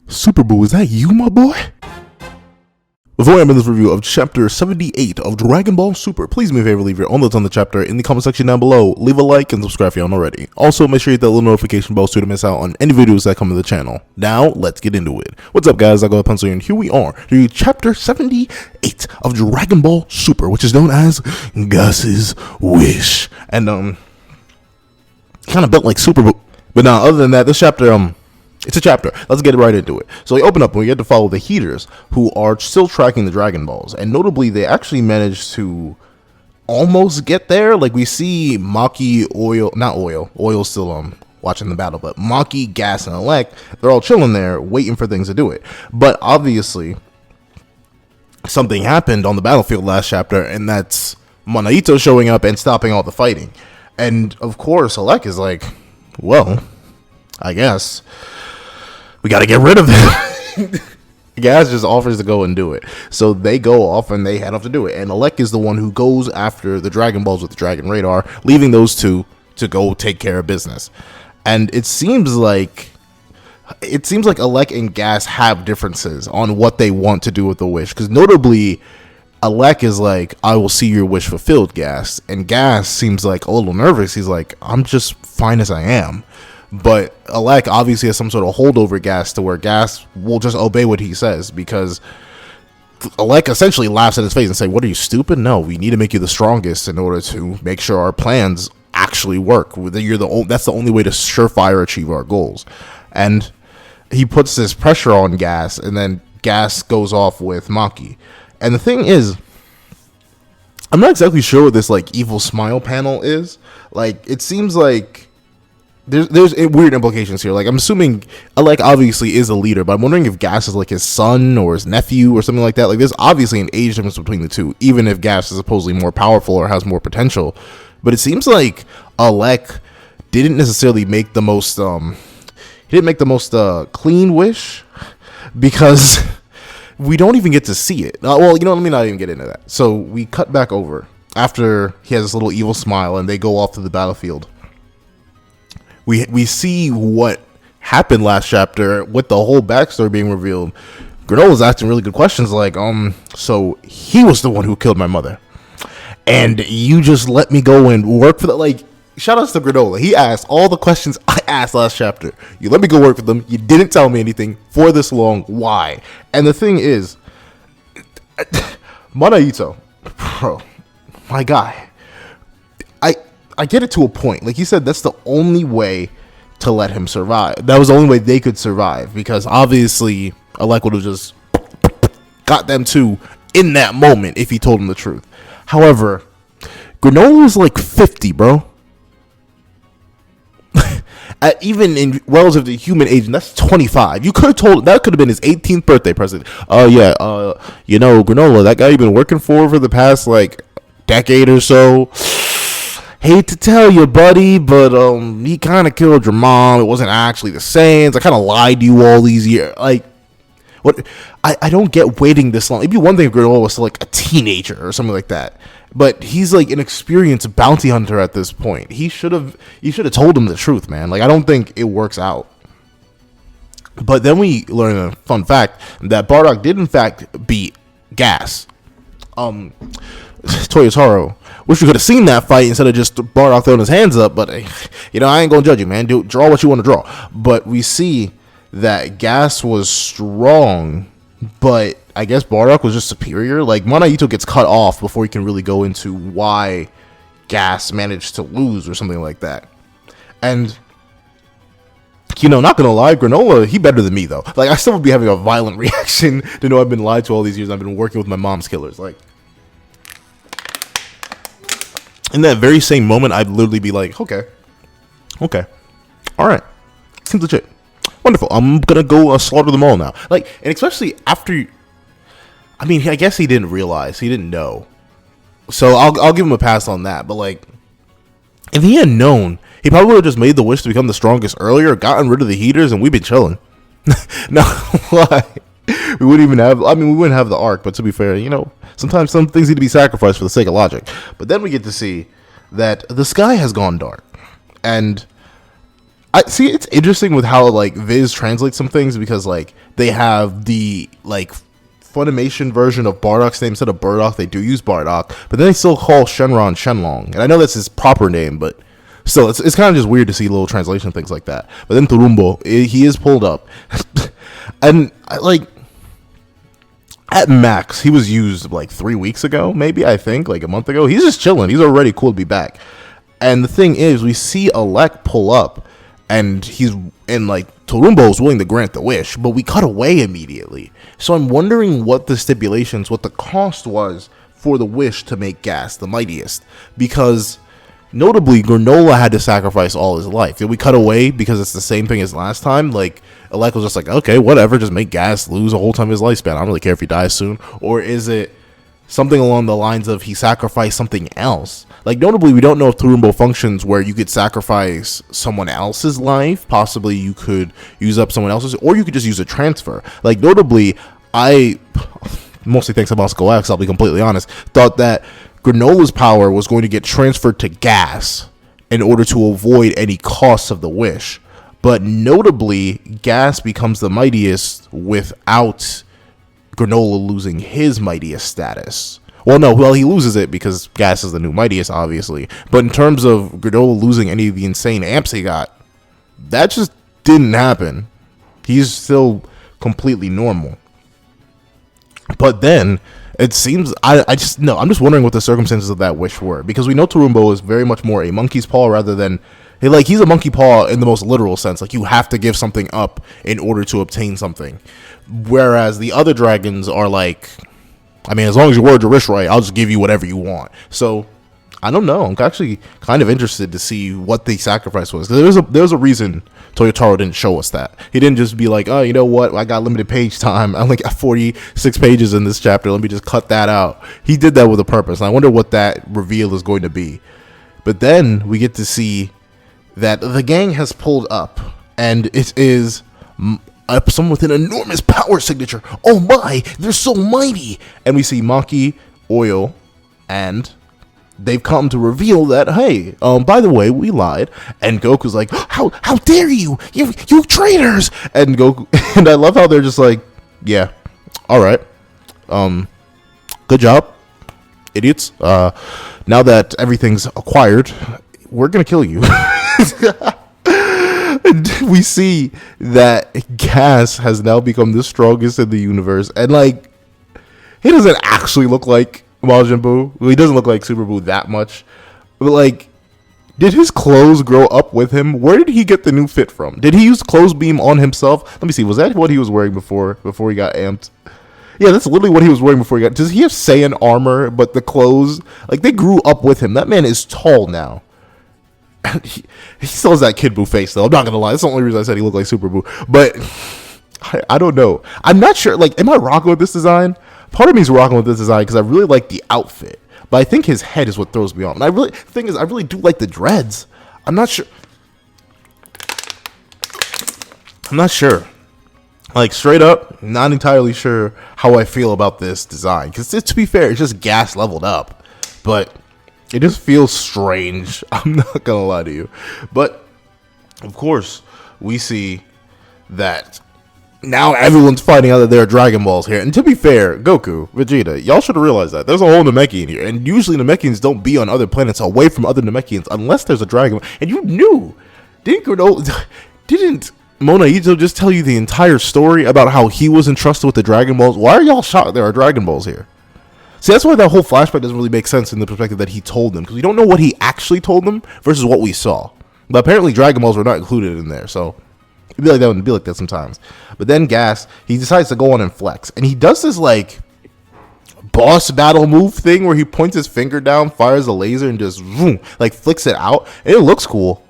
Super Boo, is that you, my boy? Before I end this review of Chapter 78 of Dragon Ball Super, please do me a favor, leave your own thoughts on the chapter in the comment section down below. Leave a like and subscribe if you haven't already. Also, make sure you hit that little notification bell so you don't miss out on any videos that come to the channel. Now, let's get into it. What's up, guys? I got a pencil here, and here we are to Chapter 78 of Dragon Ball Super, which is known as Gus's Wish. And, kind of built like Super Boo. But now, other than that, this chapter, it's a chapter. Let's get right into it. So we open up and we get to follow the Heaters, who are still tracking the Dragon Balls. And notably, they actually managed to almost get there. Like, we see Maki, Oil's still watching the battle, but Maki, Gas, and Elec, they're all chilling there, waiting for things to do it. But obviously, something happened on the battlefield last chapter, and that's Monaito showing up and stopping all the fighting. And, of course, Elec is like, well, I guess we got to get rid of him. Gas just offers to go and do it. So they go off and they head off to do it. And Elec is the one who goes after the Dragon Balls with the Dragon Radar, leaving those two to go take care of business. And it seems like Elec and Gas have differences on what they want to do with the wish. Because notably, Elec is like, I will see your wish fulfilled, Gas. And Gas seems like a little nervous. He's like, I'm just fine as I am. But Elec obviously has some sort of holdover Gas to where Gas will just obey what he says, because Elec essentially laughs at his face and say, what are you, stupid? No, we need to make you the strongest in order to make sure our plans actually work. That's the only way to surefire achieve our goals. And he puts this pressure on Gas, and then Gas goes off with Maki. And the thing is, I'm not exactly sure what this like evil smile panel is. Like, it seems like there's weird implications here. Like, I'm assuming Elec obviously is a leader, but I'm wondering if Gas is like his son or his nephew or something like that. Like, there's obviously an age difference between the two, even if Gas is supposedly more powerful or has more potential. But it seems like Elec didn't necessarily make the most clean wish, because we don't even get to see it. Well, you know, let me not even get into that. So we cut back over after he has this little evil smile and they go off to the battlefield. We see what happened last chapter with the whole backstory being revealed. Granola's asking really good questions like, so he was the one who killed my mother, and you just let me go and work for the, like, shout outs to Granola. He asked all the questions I asked last chapter. You let me go work for them. You didn't tell me anything for this long. Why? And the thing is, Monaito, bro, my guy, I get it to a point. Like you said, that's the only way to let him survive. That was the only way they could survive, because obviously Elec would have just got them two in that moment if he told them the truth. However, Granola was like 50, bro. Even in relative to human age, and that's 25. You could have told that could have been his 18th birthday present. You know, Granola, that guy you've been working for the past like decade or so. Hate to tell you, buddy, but he kind of killed your mom. It wasn't actually the Saiyans. I kind of lied to you all these years. Like, what? I don't get waiting this long. It'd be one thing if Granola was like a teenager or something like that, but he's like an experienced bounty hunter at this point. You should have told him the truth, man. Like, I don't think it works out. But then we learn a fun fact that Bardock did in fact beat Gas. Toyotaro. Wish we could have seen that fight instead of just Bardock throwing his hands up, but you know, I ain't gonna judge you, man. Draw what you want to draw. But we see that Gas was strong, but I guess Bardock was just superior. Like, Monaito gets cut off before he can really go into why Gas managed to lose or something like that. And, you know, not gonna lie, Granola, he better than me though. Like, I still would be having a violent reaction to know I've been lied to all these years. I've been working with my mom's killers. Like, in that very same moment, I'd literally be like, okay, all right, seems legit, wonderful. I'm gonna go slaughter them all now. Like, and especially after, I mean, I guess he didn't realize, he didn't know, so I'll give him a pass on that. But like, if he had known, he probably would have just made the wish to become the strongest earlier, gotten rid of the Heaters, and we've been chilling. No, why? We wouldn't even have, I mean, we wouldn't have the arc, but to be fair, you know, sometimes some things need to be sacrificed for the sake of logic. But then we get to see that the sky has gone dark, and I see. It's interesting with how like Viz translates some things, because like they have the like Funimation version of Bardock's name. Instead of Burdock, they do use Bardock, but then they still call Shenron Shenlong, and I know that's his proper name, but still, it's kind of just weird to see little translation things like that. But then Turumbo, he is pulled up, and like at max, he was used like 3 weeks ago, maybe, I think, like a month ago. He's just chilling. He's already cool to be back. And the thing is, we see Alec pull up, and like Turumbo is willing to grant the wish, but we cut away immediately. So I'm wondering what the stipulations, what the cost was for the wish to make Gas the mightiest, because notably Granola had to sacrifice all his life. Did we cut away because it's the same thing as last time? Like Alec was just like, okay, whatever, just make Gas lose the whole time of his lifespan. I don't really care if he dies soon. Or is it something along the lines of he sacrificed something else? Like, notably, we don't know if Turumbo functions where you could sacrifice someone else's life. Possibly you could use up someone else's, or you could just use a transfer. Like, notably, I, mostly thanks to Moscow X, I'll be completely honest, thought that Granola's power was going to get transferred to Gas in order to avoid any costs of the wish. But notably, Gas becomes the mightiest without Granola losing his mightiest status. Well, he loses it because Gas is the new mightiest, obviously. But in terms of Granola losing any of the insane amps he got, that just didn't happen. He's still completely normal. But then, it seems, I'm just wondering what the circumstances of that wish were. Because we know Turumbo is very much more a monkey's paw rather than, he's a monkey paw in the most literal sense. Like, you have to give something up in order to obtain something. Whereas the other dragons are like, I mean, as long as your words are rich, right, I'll just give you whatever you want. So, I don't know. I'm actually kind of interested to see what the sacrifice was. Because there's a reason Toyotaro didn't show us that. He didn't just be like, oh, you know what? I got limited page time. I only got 46 pages in this chapter. Let me just cut that out. He did that with a purpose. And I wonder what that reveal is going to be. But then we get to see that the gang has pulled up. And it is someone with an enormous power signature. Oh my, they're so mighty. And we see Maki, Oil, and they've come to reveal that, hey, by the way, we lied. And Goku's like, how dare you traitors. And Goku, and I love how they're just like, yeah, all right, good job, idiots. Now that everything's acquired, we're gonna kill you. And we see that Gas has now become the strongest in the universe, and like, he doesn't actually look like Majin Buu. Well, he doesn't look like Super Buu that much, but like, did his clothes grow up with him? Where did he get the new fit from? Did he use Clothes Beam on himself? Let me see. Was that what he was wearing before he got amped? Yeah, that's literally what he was wearing before he got. Does he have Saiyan armor? But the clothes, like, they grew up with him. That man is tall now. He still has that Kid Buu face, though. I'm not gonna lie. That's the only reason I said he looked like Super Buu. But I don't know. I'm not sure. Like, am I rocking with this design? Part of me is rocking with this design because I really like the outfit, but I think his head is what throws me off. And the thing is, I really do like the dreads. I'm not sure. Like, straight up, not entirely sure how I feel about this design. Because to be fair, it's just Gas leveled up, but it just feels strange. I'm not gonna lie to you. But of course, we see that now everyone's finding out that there are Dragon Balls here. And to be fair, Goku, Vegeta, y'all should have realized that. There's a whole Namekian here. And usually Namekians don't be on other planets away from other Namekians unless there's a Dragon Ball. And you knew. Didn't Mona Ito just tell you the entire story about how he was entrusted with the Dragon Balls? Why are y'all shocked there are Dragon Balls here? See, that's why that whole flashback doesn't really make sense in the perspective that he told them. Because we don't know what he actually told them versus what we saw. But apparently Dragon Balls were not included in there, so it'd be like that sometimes. But then Gas, he decides to go on and flex. And he does this, like, boss battle move thing where he points his finger down, fires a laser, and just, vroom, like, flicks it out. And it looks cool,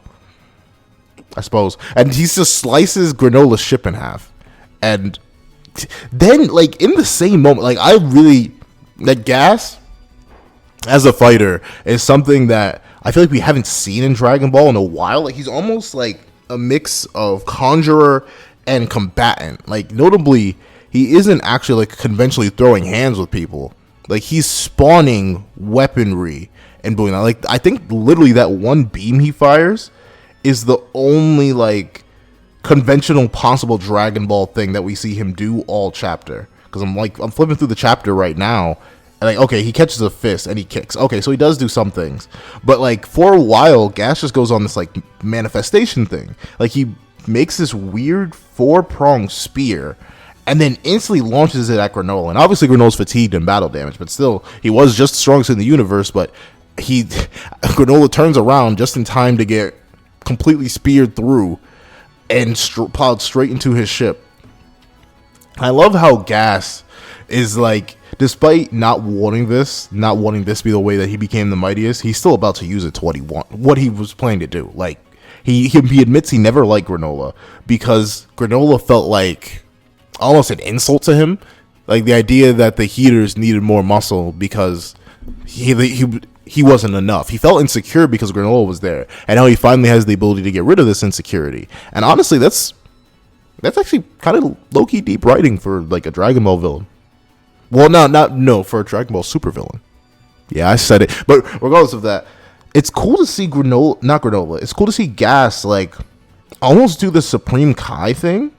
I suppose. And he just slices Granola's ship in half. And then, like, in the same moment, like, that Gas, as a fighter, is something that I feel like we haven't seen in Dragon Ball in a while. Like, he's almost like a mix of conjurer and combatant. Like, notably, he isn't actually like conventionally throwing hands with people. Like, he's spawning weaponry and doing that. Like, I think literally that one beam he fires is the only like conventional possible Dragon Ball thing that we see him do all chapter. Because I'm flipping through the chapter right now, and like, okay, he catches a fist and he kicks. Okay, so he does do some things, but like for a while, Gas just goes on this like manifestation thing. Like he makes this weird 4-pronged spear, and then instantly launches it at Granola. And obviously, Granola's fatigued and battle damage, but still, he was just the strongest in the universe. But Granola turns around just in time to get completely speared through and plowed straight into his ship. I love how Gas is like, despite not wanting this to be the way that he became the mightiest, he's still about to use it to what he was planning to do. Like he admits he never liked Granola because Granola felt like almost an insult to him, like the idea that the heaters needed more muscle because he wasn't enough. He felt insecure because Granola was there, and now he finally has the ability to get rid of this insecurity. And honestly, that's actually kind of low-key deep writing for like a Dragon Ball villain. Well, no, for a Dragon Ball Super villain. Yeah, I said it. But regardless of that, it's cool to see it's cool to see Gas like almost do the Supreme Kai thing.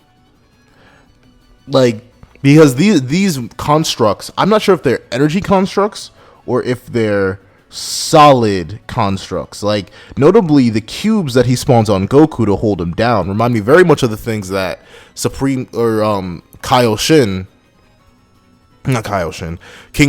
Like, because these constructs, I'm not sure if they're energy constructs or if they're solid constructs. Like, notably, the cubes that he spawns on Goku to hold him down remind me very much of the things that King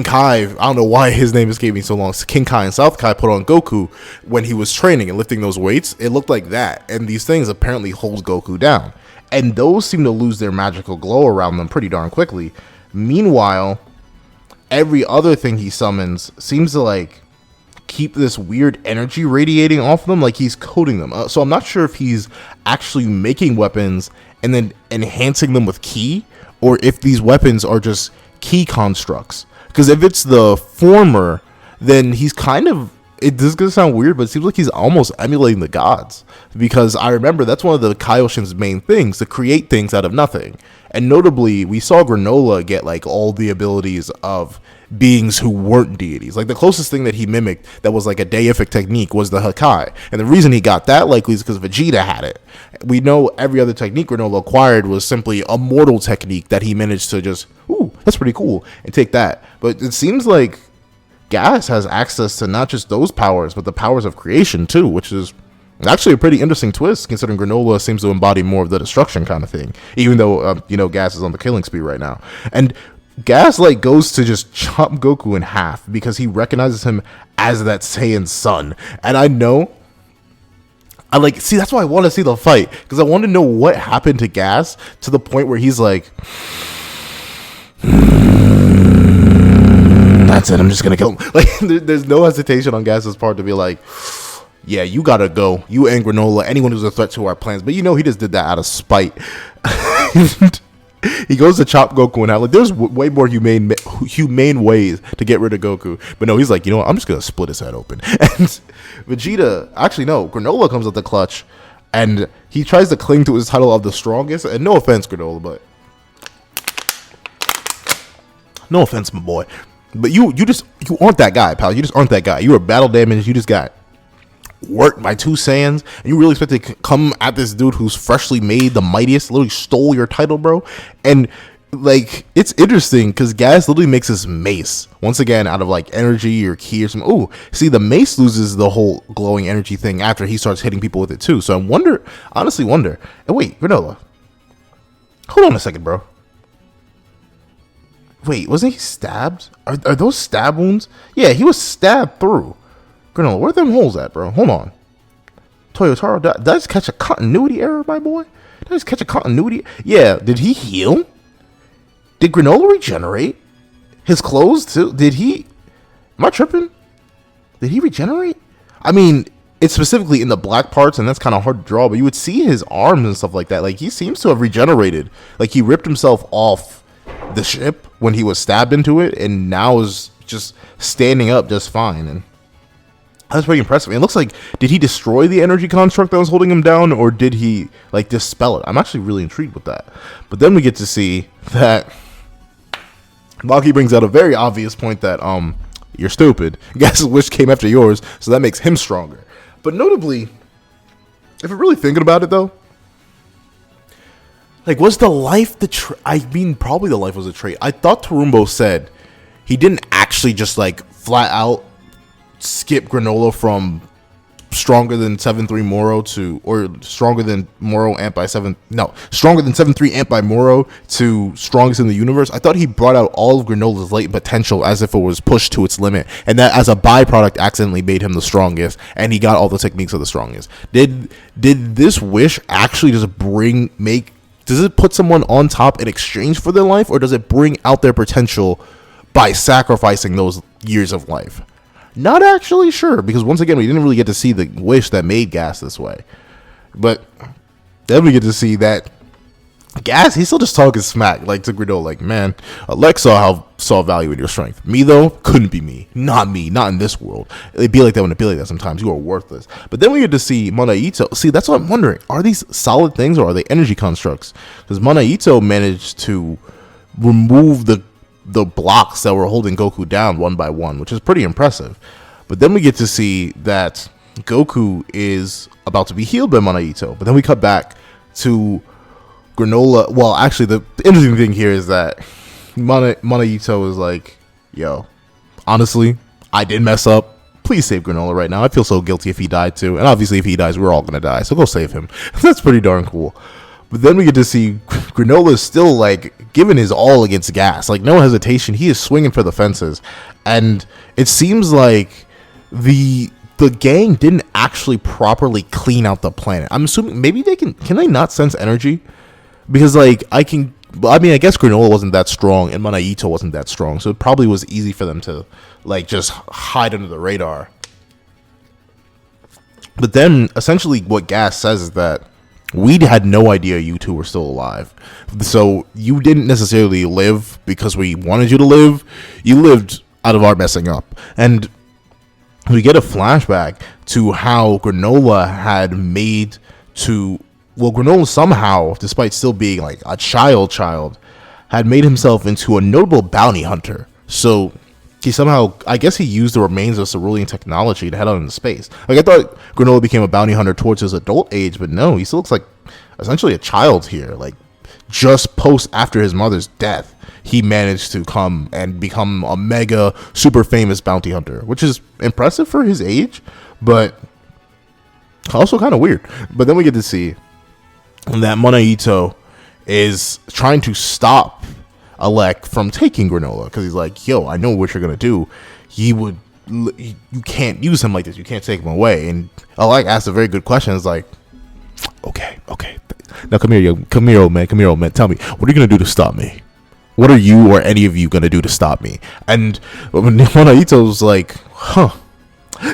Kai, I don't know why his name escaped me so long, King Kai and South Kai put on Goku when he was training and lifting those weights. It looked like that, and these things apparently hold Goku down. And those seem to lose their magical glow around them pretty darn quickly. Meanwhile, every other thing he summons seems to like keep this weird energy radiating off of them, like he's coating them. So I'm not sure if he's actually making weapons and then enhancing them with ki, or if these weapons are just ki constructs. Because if it's the former, then he's kind of, this is going to sound weird, but it seems like he's almost emulating the gods. Because I remember that's one of the Kaioshin's main things, to create things out of nothing. And notably, we saw Granola get like all the abilities of beings who weren't deities. Like the closest thing that he mimicked that was like a deific technique was the Hakai. And the reason he got that likely is because Vegeta had it. We know every other technique Granola acquired was simply a mortal technique that he managed to just, ooh, that's pretty cool, and take that. But it seems like Gas has access to not just those powers, but the powers of creation too, which is actually a pretty interesting twist, considering Granola seems to embody more of the destruction kind of thing, even though, Gas is on the killing spree right now. And Gas, like, goes to just chop Goku in half because he recognizes him as that Saiyan son. And I know, that's why I want to see the fight, because I want to know what happened to Gas to the point where he's like, that's it, I'm just gonna kill him. Like, there's no hesitation on Gas's part to be like, yeah, you gotta go. You and Granola, anyone who's a threat to our plans. But he just did that out of spite. He goes to chop Goku in half. Like, there's way more humane ways to get rid of Goku. But no, he's like, you know what? I'm just gonna split his head open. And Vegeta, actually no, Granola comes at the clutch, and he tries to cling to his title of the strongest. And no offense, Granola, but no offense, my boy. But you aren't that guy, pal. You just aren't that guy. You were battle damage. You just got worked by two Saiyans, and you really expect to come at this dude who's freshly made the mightiest, literally stole your title, bro. And like, it's interesting because Gas literally makes this mace once again out of like energy or ki or something. Ooh, see, the mace loses the whole glowing energy thing after he starts hitting people with it too. So I honestly wonder. And wait, Granola, hold on a second, bro. Wait, wasn't he stabbed? Are those stab wounds? Yeah, he was stabbed through. Granola, where are them holes at, bro? Hold on. Toyotaro, did I just catch a continuity error, my boy? Did I just catch a continuity? Yeah, did he heal? Did Granola regenerate? His clothes, too? Am I tripping? Did he regenerate? I mean, it's specifically in the black parts, and that's kind of hard to draw, but you would see his arms and stuff like that. Like, he seems to have regenerated. Like, he ripped himself off the ship when he was stabbed into it, and now is just standing up just fine. And that's pretty impressive. It looks like, did he destroy the energy construct that was holding him down, or did he like dispel it? I'm actually really intrigued with that. But then we get to see that Maki brings out a very obvious point that you're stupid. Gas's wish came after yours, so that makes him stronger. But notably, if you're really thinking about it, though, like, was the life probably the life was a trait. I thought Torumbo said he didn't actually just, like, flat out skip Granola from stronger than 7-3 Moro or stronger than Moro amp by stronger than 7-3 amp by Moro to strongest in the universe. I thought he brought out all of Granola's latent potential as if it was pushed to its limit, and that as a byproduct accidentally made him the strongest, and he got all the techniques of the strongest. Did this wish actually just does it put someone on top in exchange for their life, or does it bring out their potential by sacrificing those years of life? Not actually sure, because once again, we didn't really get to see the wish that made Gas this way. But then we get to see that Gas, he's still just talking smack, like, to Granola, like, man, Alex saw value in your strength. Me, though, couldn't be me. Not in this world. It'd be like that when it be like that sometimes. You are worthless. But then we get to see Monaito. See, that's what I'm wondering. Are these solid things, or are they energy constructs? Because Monaito managed to remove the blocks that were holding Goku down one by one, which is pretty impressive. But then we get to see that Goku is about to be healed by Monaito. But then we cut back to Granola. Well, actually, the interesting thing here is that Monaito is like, yo, honestly, I did mess up. Please save Granola right now. I feel so guilty if he died too. And obviously, if he dies, we're all going to die. So go save him. That's pretty darn cool. But then we get to see Granola is still, like, giving his all against Gas. Like, no hesitation. He is swinging for the fences. And it seems like the gang didn't actually properly clean out the planet. I'm assuming maybe can they not sense energy? Because, like, I guess Granola wasn't that strong and Monaito wasn't that strong. So it probably was easy for them to, like, just hide under the radar. But then, essentially, what Gas says is that we had no idea you two were still alive. So you didn't necessarily live because we wanted you to live. You lived out of our messing up. And we get a flashback to how Granola had Granola somehow, despite still being like a child, had made himself into a notable bounty hunter. So he somehow, I guess he used the remains of cerulean technology to head out into space. Like, I thought Granola became a bounty hunter towards his adult age, but no, he still looks like essentially a child here. Like, just after his mother's death, he managed to come and become a mega super famous bounty hunter, which is impressive for his age, but also kind of weird. But then we get to see that Monaito is trying to stop Alec from taking Granola, because he's like, yo, I know what you're gonna do. You can't use him like this. You can't take him away. And Alec asked a very good question. It's like, okay, now come here, old man. Tell me, what are you gonna do to stop me? What are you or any of you gonna do to stop me? And Monaito's like,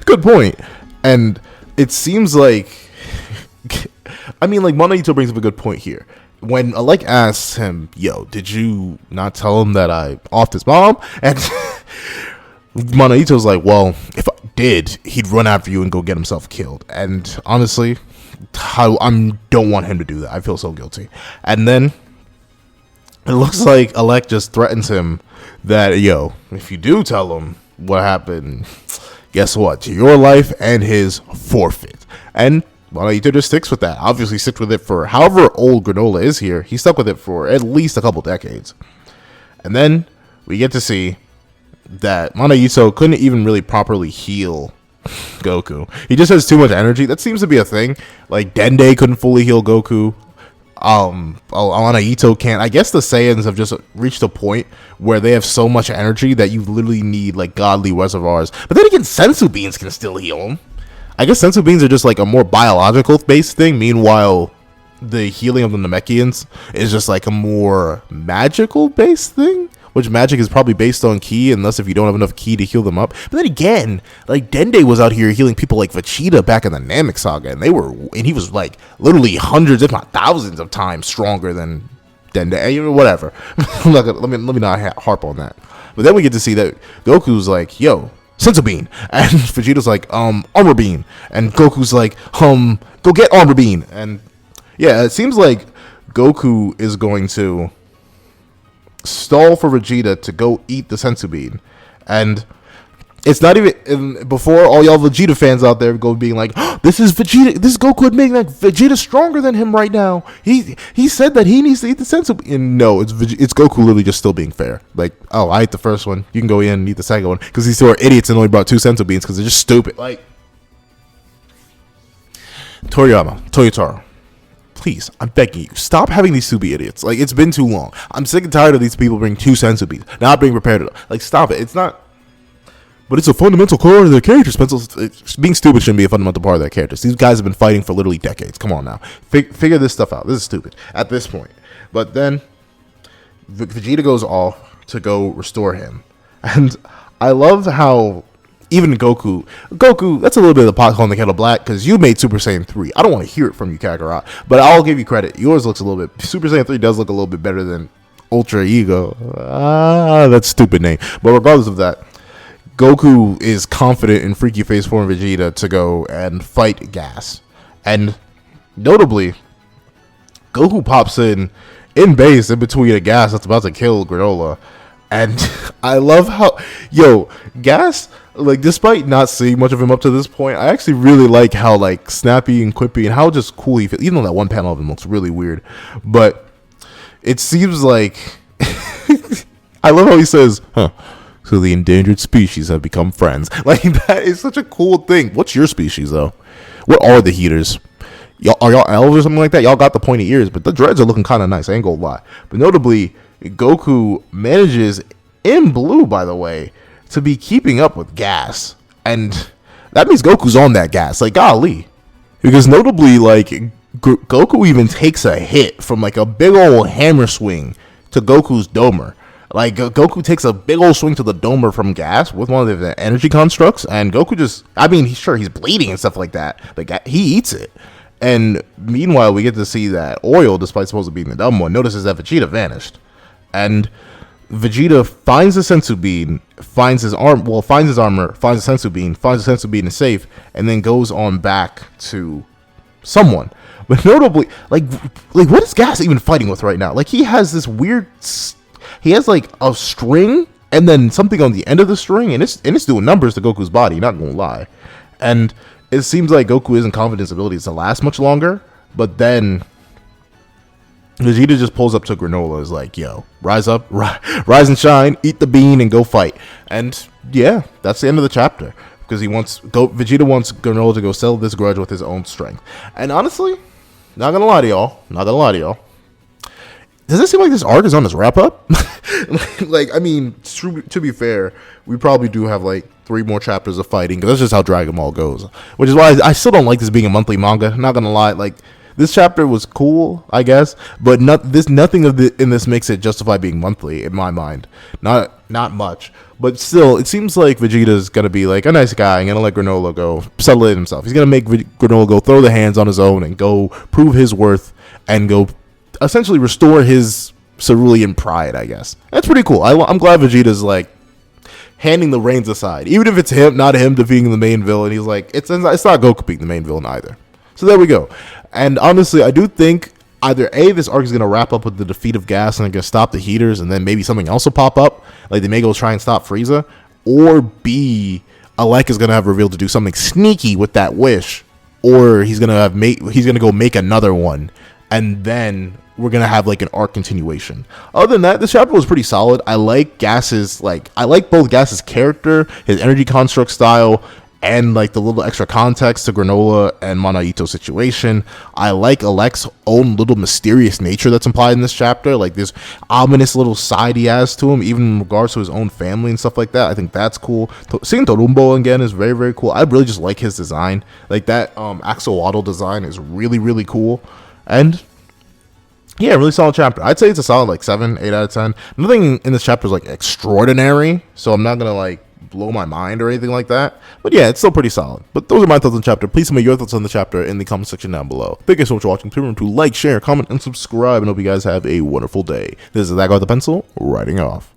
good point. And it seems like, Monaito brings up a good point here. When Alec asks him, yo, did you not tell him that I offed his mom? And Monaito's like, well, if I did, he'd run after you and go get himself killed. And honestly, I don't want him to do that. I feel so guilty. And then it looks like Alec just threatens him that, yo, if you do tell him what happened, guess what? Your life and his forfeit. And Monaito just sticks with that. Obviously sticks with it for however old Granola is here. He stuck with it for at least a couple decades. And then we get to see that Monaito couldn't even really properly heal Goku. He just has too much energy. That seems to be a thing. Like, Dende couldn't fully heal Goku. Monaito can't. I guess the Saiyans have just reached a point where they have so much energy that you literally need, like, godly reservoirs. But then again, Senzu Beans can still heal him. I guess sensu beans are just like a more biological based thing. Meanwhile, the healing of the Namekians is just like a more magical based thing, which magic is probably based on ki, unless if you don't have enough ki to heal them up. But then again, like, Dende was out here healing people like Vegeta back in the Namek Saga, and he was like literally hundreds, if not thousands of times stronger than Dende. Whatever. let me not harp on that. But then we get to see that Goku's like, yo, Senzu Bean, and Vegeta's like, Armor Bean, and Goku's like, go get Armor Bean. And yeah, it seems like Goku is going to stall for Vegeta to go eat the Senzu Bean, and It's not even before all y'all Vegeta fans out there go being like, oh, this is Vegeta, this Goku admitting that Vegeta's stronger than him right now. He said that he needs to eat the senzu bean. And no, it's Goku literally just still being fair. Like, oh, I ate the first one, you can go in and eat the second one, because these two are idiots and only brought 2 senzu beans because they're just stupid. Like, Toyotaro, please, I'm begging you, stop having these two be idiots. Like, it's been too long. I'm sick and tired of these people bringing 2 senzu beans, not being prepared. Like, stop it. It's not. But it's a fundamental core of their characters. Being stupid shouldn't be a fundamental part of their characters. These guys have been fighting for literally decades. Come on now. Figure this stuff out. This is stupid at this point. But then Vegeta goes off to go restore him. And I love how even Goku, that's a little bit of the pot calling the kettle black, because you made Super Saiyan 3. I don't want to hear it from you, Kakarot. But I'll give you credit. Yours looks a little bit, Super Saiyan 3 does look a little bit better than Ultra Ego. That's a stupid name. But regardless of that, Goku is confident in Freaky Face Form Vegeta to go and fight Gas. And notably, Goku pops in base in between a Gas that's about to kill Granola. And I love how, Gas, like, despite not seeing much of him up to this point, I actually really like how, like, snappy and quippy and how just cool he feels. Even though that one panel of him looks really weird. But it seems like, I love how he says, so the endangered species have become friends. Like, that is such a cool thing. What's your species, though? What are the heaters? Are y'all elves or something like that? Y'all got the pointy ears, but the dreads are looking kind of nice. I ain't gonna lie. But notably, Goku manages, in blue, by the way, to be keeping up with Gas. And that means Goku's on that Gas. Like, golly. Because notably, like, Goku even takes a hit from, like, a big old hammer swing to Goku's Domer. Like, Goku takes a big old swing to the Domer from Gas with one of the energy constructs, and Goku just, I mean, he's bleeding and stuff like that, but he eats it. And meanwhile, we get to see that Oil, despite supposed to being the dumb one, notices that Vegeta vanished. And Vegeta finds the senzu bean, finds his armor, finds the senzu bean is safe, and then goes on back to someone. But notably, like what is Gas even fighting with right now? Like, he has this weird, he has like a string and then something on the end of the string, and it's doing numbers to Goku's body, not gonna lie. And it seems like Goku isn't confident in his abilities to last much longer, but then Vegeta just pulls up to Granola, is like, yo, rise up, rise and shine, eat the bean and go fight. And yeah, that's the end of the chapter, because Vegeta wants Granola to go settle this grudge with his own strength. And honestly, not gonna lie to y'all, does it seem like this arc is on its wrap up? Like, I mean, to be fair, we probably do have like 3 more chapters of fighting, because that's just how Dragon Ball goes. Which is why I still don't like this being a monthly manga. Not gonna lie, like, this chapter was cool, I guess, but nothing in this makes it justify being monthly in my mind. Not much, but still, it seems like Vegeta's gonna be like a nice guy and gonna let Granola go settle it himself. He's gonna make Granola go throw the hands on his own and go prove his worth and go essentially restore his cerulean pride, I guess. That's pretty cool. I'm glad Vegeta's like handing the reins aside, even if it's not him defeating the main villain. He's like, it's not Goku being the main villain either. So there we go. And honestly, I do think either A, this arc is going to wrap up with the defeat of Gas and they're going to stop the heaters, and then maybe something else will pop up, like they may go try and stop Frieza, or B, Alec is going to have revealed to do something sneaky with that wish, or he's going to go make another one, and then we're going to have like an arc continuation. Other than that, this chapter was pretty solid. I like both Gas's character, his energy construct style, and like the little extra context to Granola and Manaito's situation. I like Alec's own little mysterious nature that's implied in this chapter, like this ominous little side he has to him, even in regards to his own family and stuff like that. I think that's cool. Seeing Torumbo again is very, very cool. I really just like his design. Like that axolotl design is really, really cool. And yeah, really solid chapter. I'd say it's a solid like 7, 8 out of 10. Nothing in this chapter is like extraordinary, so I'm not gonna like blow my mind or anything like that, but yeah, it's still pretty solid. But those are my thoughts on the chapter. Please tell me your thoughts on the chapter in the comment section down below. Thank you so much for watching. Please remember to like, share, comment, and subscribe, and hope you guys have a wonderful day. This is that guy with the pencil, writing off.